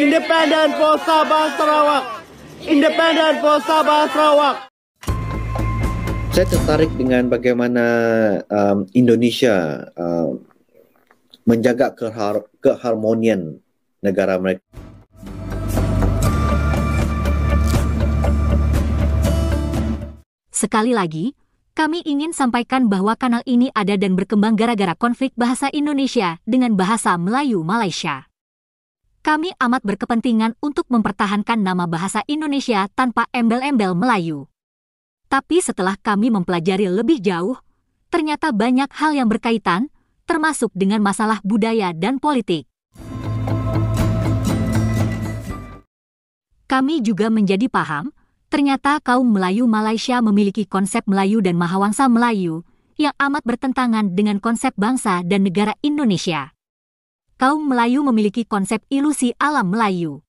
Independent for Sabah Sarawak. Independent for Sabah Sarawak. Saya tertarik dengan bagaimana Indonesia menjaga keharmonian negara mereka. Sekali lagi, kami ingin sampaikan bahwa kanal ini ada dan berkembang gara-gara konflik bahasa Indonesia dengan bahasa Melayu Malaysia. Kami amat berkepentingan untuk mempertahankan nama bahasa Indonesia tanpa embel-embel Melayu. Tapi setelah kami mempelajari lebih jauh, ternyata banyak hal yang berkaitan, termasuk dengan masalah budaya dan politik. Kami juga menjadi paham, ternyata kaum Melayu Malaysia memiliki konsep Melayu dan Mahawangsa Melayu yang amat bertentangan dengan konsep bangsa dan negara Indonesia. Kaum Melayu memiliki konsep ilusi alam Melayu.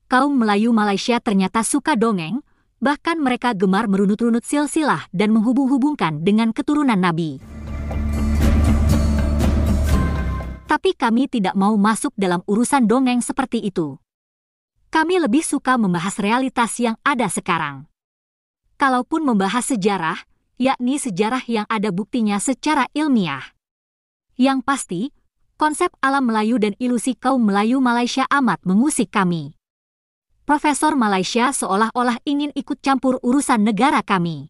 Kaum Melayu Malaysia ternyata suka dongeng, bahkan mereka gemar merunut-runut silsilah dan menghubung-hubungkan dengan keturunan Nabi. Tapi kami tidak mau masuk dalam urusan dongeng seperti itu. Kami lebih suka membahas realitas yang ada sekarang. Kalaupun membahas sejarah, yakni sejarah yang ada buktinya secara ilmiah. Yang pasti, konsep alam Melayu dan ilusi kaum Melayu Malaysia amat mengusik kami. Profesor Malaysia seolah-olah ingin ikut campur urusan negara kami.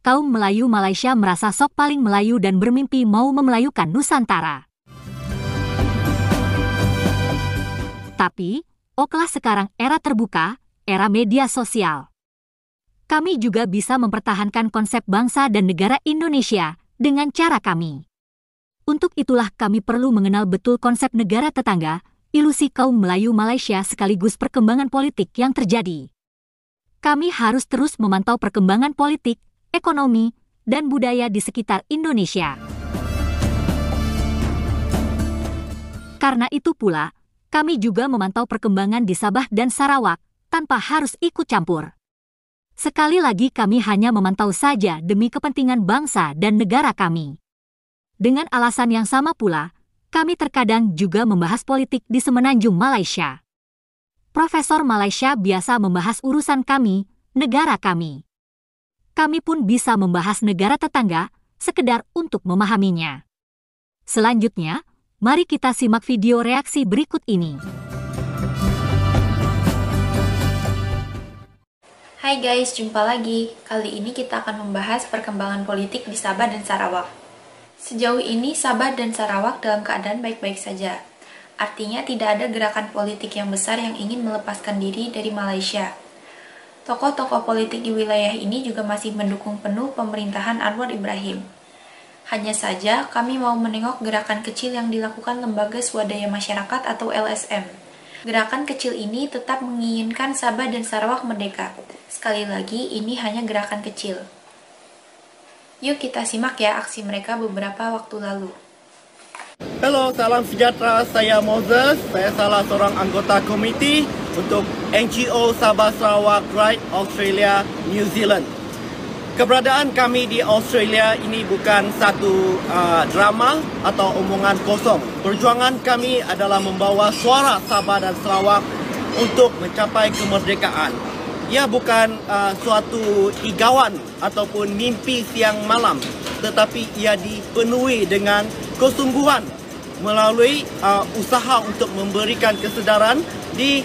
Kaum Melayu Malaysia merasa sok paling Melayu dan bermimpi mau memelayukan Nusantara. Tapi, okelah sekarang era terbuka, era media sosial. Kami juga bisa mempertahankan konsep bangsa dan negara Indonesia dengan cara kami. Untuk itulah kami perlu mengenal betul konsep negara tetangga, ilusi kaum Melayu Malaysia sekaligus perkembangan politik yang terjadi. Kami harus terus memantau perkembangan politik, ekonomi, dan budaya di sekitar Indonesia. Karena itu pula, kami juga memantau perkembangan di Sabah dan Sarawak tanpa harus ikut campur. Sekali lagi kami hanya memantau saja demi kepentingan bangsa dan negara kami. Dengan alasan yang sama pula, kami terkadang juga membahas politik di semenanjung Malaysia. Profesor Malaysia biasa membahas urusan kami, negara kami. Kami pun bisa membahas negara tetangga, sekedar untuk memahaminya. Selanjutnya, mari kita simak video reaksi berikut ini. Hai guys, jumpa lagi. Kali ini kita akan membahas perkembangan politik di Sabah dan Sarawak. Sejauh ini, Sabah dan Sarawak dalam keadaan baik-baik saja. Artinya tidak ada gerakan politik yang besar yang ingin melepaskan diri dari Malaysia. Tokoh-tokoh politik di wilayah ini juga masih mendukung penuh pemerintahan Anwar Ibrahim. Hanya saja, kami mau menengok gerakan kecil yang dilakukan Lembaga Swadaya Masyarakat atau LSM. Gerakan kecil ini tetap menginginkan Sabah dan Sarawak merdeka. Sekali lagi, ini hanya gerakan kecil. Yuk kita simak ya aksi mereka beberapa waktu lalu. Halo, salam sejahtera. Saya Moses. Saya salah seorang anggota komiti untuk NGO Sabah Sarawak Right Australia New Zealand. Keberadaan kami di Australia ini bukan satu drama atau omongan kosong. Perjuangan kami adalah membawa suara Sabah dan Sarawak untuk mencapai kemerdekaan. Ia bukan suatu igawan ataupun mimpi siang malam, tetapi ia dipenuhi dengan kesungguhan melalui usaha untuk memberikan kesedaran di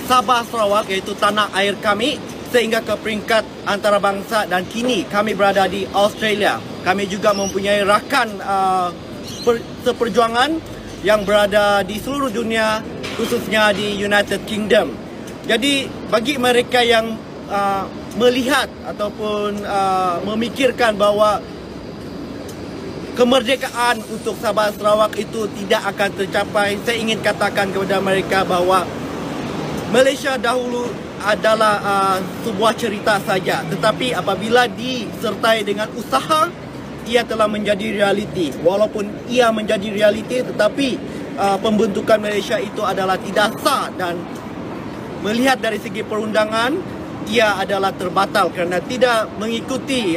Sabah Sarawak, iaitu tanah air kami, sehingga ke peringkat antarabangsa, dan kini kami berada di Australia. Kami juga mempunyai rakan seperjuangan yang berada di seluruh dunia, khususnya di United Kingdom. Jadi bagi mereka yang melihat ataupun memikirkan bahawa kemerdekaan untuk Sabah Sarawak itu tidak akan tercapai, saya ingin katakan kepada mereka bahawa Malaysia dahulu adalah sebuah cerita saja, tetapi apabila disertai dengan usaha, ia telah menjadi realiti. Walaupun ia menjadi realiti, tetapi pembentukan Malaysia itu adalah tidak sah, dan melihat dari segi perundangan, ia adalah terbatal kerana tidak mengikuti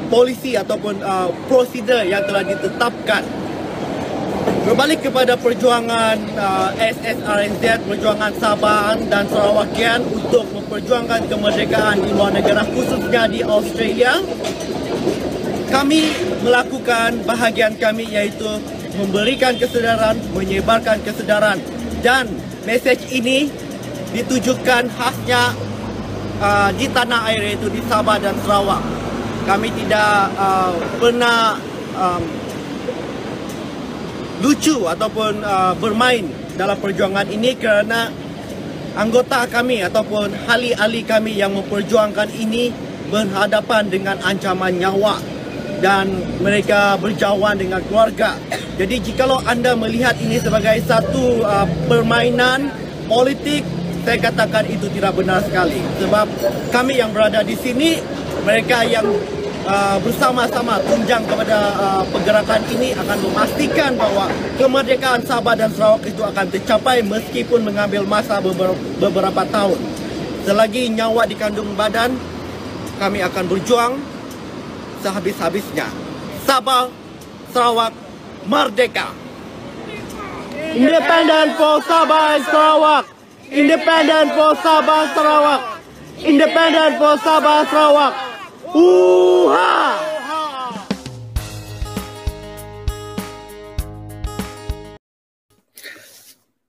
polisi ataupun prosedur yang telah ditetapkan. Berbalik kepada perjuangan SSRNZ, perjuangan Sabah dan Sarawakian untuk memperjuangkan kemerdekaan di luar negara, khususnya di Australia, kami melakukan bahagian kami, iaitu memberikan kesedaran, menyebarkan kesedaran, dan mesej ini ditujukan khasnya di tanah air, iaitu di Sabah dan Sarawak. Kami tidak pernah lucu ataupun bermain dalam perjuangan ini, kerana anggota kami ataupun ahli-ahli kami yang memperjuangkan ini berhadapan dengan ancaman nyawa dan mereka berjauhan dengan keluarga. Jadi jikalau anda melihat ini sebagai satu permainan politik, saya katakan itu tidak benar sekali. Sebab kami yang berada di sini, mereka yang bersama-sama tunjang kepada pergerakan ini akan memastikan bahawa kemerdekaan Sabah dan Sarawak itu akan tercapai meskipun mengambil masa beberapa tahun. Selagi nyawa dikandung badan, kami akan berjuang sehabis-habisnya. Sabah, Sarawak, merdeka! Independent for Sabah and Sarawak! Independent for Sabah, Sarawak! Independent for Sabah, Sarawak! Uha!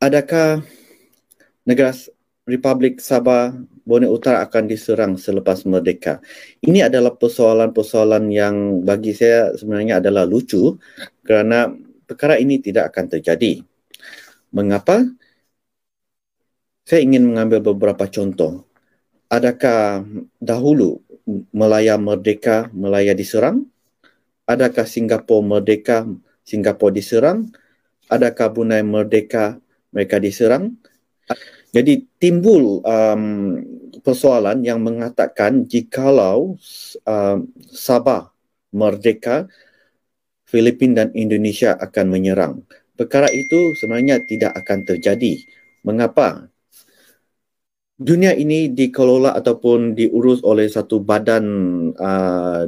Adakah negara Republik Sabah Borneo Utara akan diserang selepas merdeka? Ini adalah persoalan-persoalan yang bagi saya sebenarnya adalah lucu, kerana perkara ini tidak akan terjadi. Mengapa? Saya ingin mengambil beberapa contoh. Adakah dahulu Melaya merdeka, Melaya diserang? Adakah Singapura merdeka, Singapura diserang? Adakah Brunei merdeka, mereka diserang? Jadi timbul persoalan yang mengatakan jikalau Sabah merdeka, Filipina dan Indonesia akan menyerang. Perkara itu sebenarnya tidak akan terjadi. Mengapa? Dunia ini dikelola ataupun diurus oleh satu badan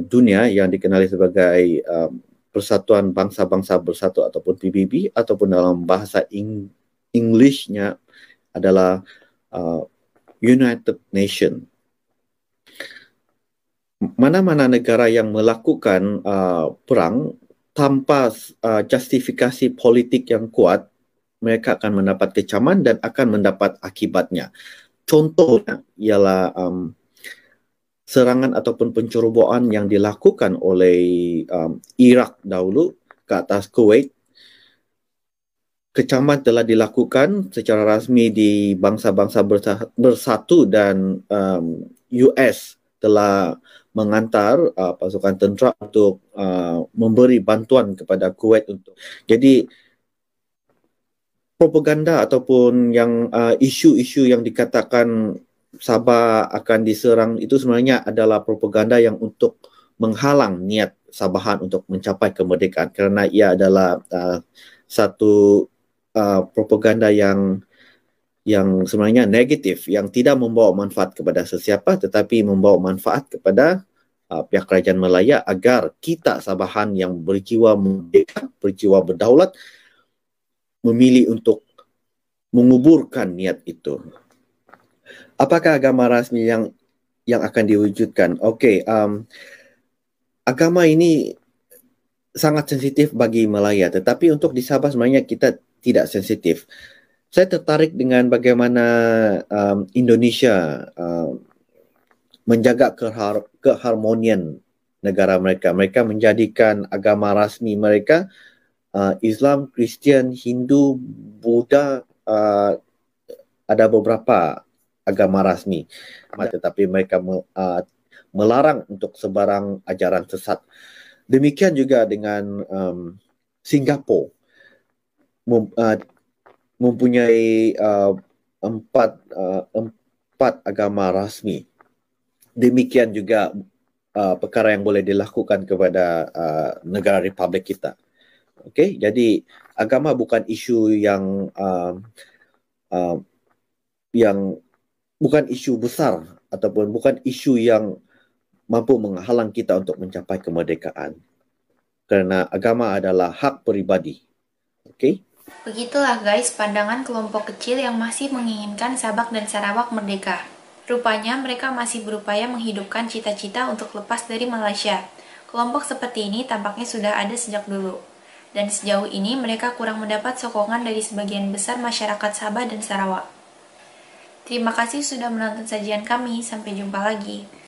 dunia yang dikenali sebagai Persatuan Bangsa-Bangsa Bersatu ataupun PBB, ataupun dalam bahasa Englishnya adalah United Nations. Mana-mana negara yang melakukan perang tanpa justifikasi politik yang kuat, mereka akan mendapat kecaman dan akan mendapat akibatnya. Contohnya ialah serangan ataupun pencerobohan yang dilakukan oleh Iraq dahulu ke atas Kuwait. Kecaman telah dilakukan secara rasmi di Bangsa-Bangsa Bersatu dan US telah mengantar pasukan tentera untuk memberi bantuan kepada Kuwait untuk. Jadi propaganda ataupun yang isu-isu yang dikatakan Sabah akan diserang itu sebenarnya adalah propaganda yang untuk menghalang niat Sabahan untuk mencapai kemerdekaan, kerana ia adalah satu propaganda yang sebenarnya negatif, yang tidak membawa manfaat kepada sesiapa tetapi membawa manfaat kepada pihak kerajaan Melaya agar kita Sabahan yang berjiwa merdeka, berjiwa berdaulat memilih untuk menguburkan niat itu. Apakah agama rasmi yang akan diwujudkan? Okey, agama ini sangat sensitif bagi Melaya, tetapi untuk di Sabah sebenarnya kita tidak sensitif. Saya tertarik dengan bagaimana Indonesia menjaga keharmonian negara mereka. Mereka menjadikan agama rasmi mereka Islam, Kristian, Hindu, Buddha, ada beberapa agama rasmi, tetapi mereka melarang untuk sebarang ajaran sesat. Demikian juga dengan Singapura, mempunyai empat agama rasmi. Demikian juga perkara yang boleh dilakukan kepada negara Republik kita. Okey, jadi agama bukan isu yang bukan isu besar ataupun bukan isu yang mampu menghalang kita untuk mencapai kemerdekaan. Kerana agama adalah hak peribadi. Okey. Begitulah guys pandangan kelompok kecil yang masih menginginkan Sabah dan Sarawak merdeka. Rupanya mereka masih berupaya menghidupkan cita-cita untuk lepas dari Malaysia. Kelompok seperti ini tampaknya sudah ada sejak dulu. Dan sejauh ini mereka kurang mendapat sokongan dari sebagian besar masyarakat Sabah dan Sarawak. Terima kasih sudah menonton sajian kami, sampai jumpa lagi.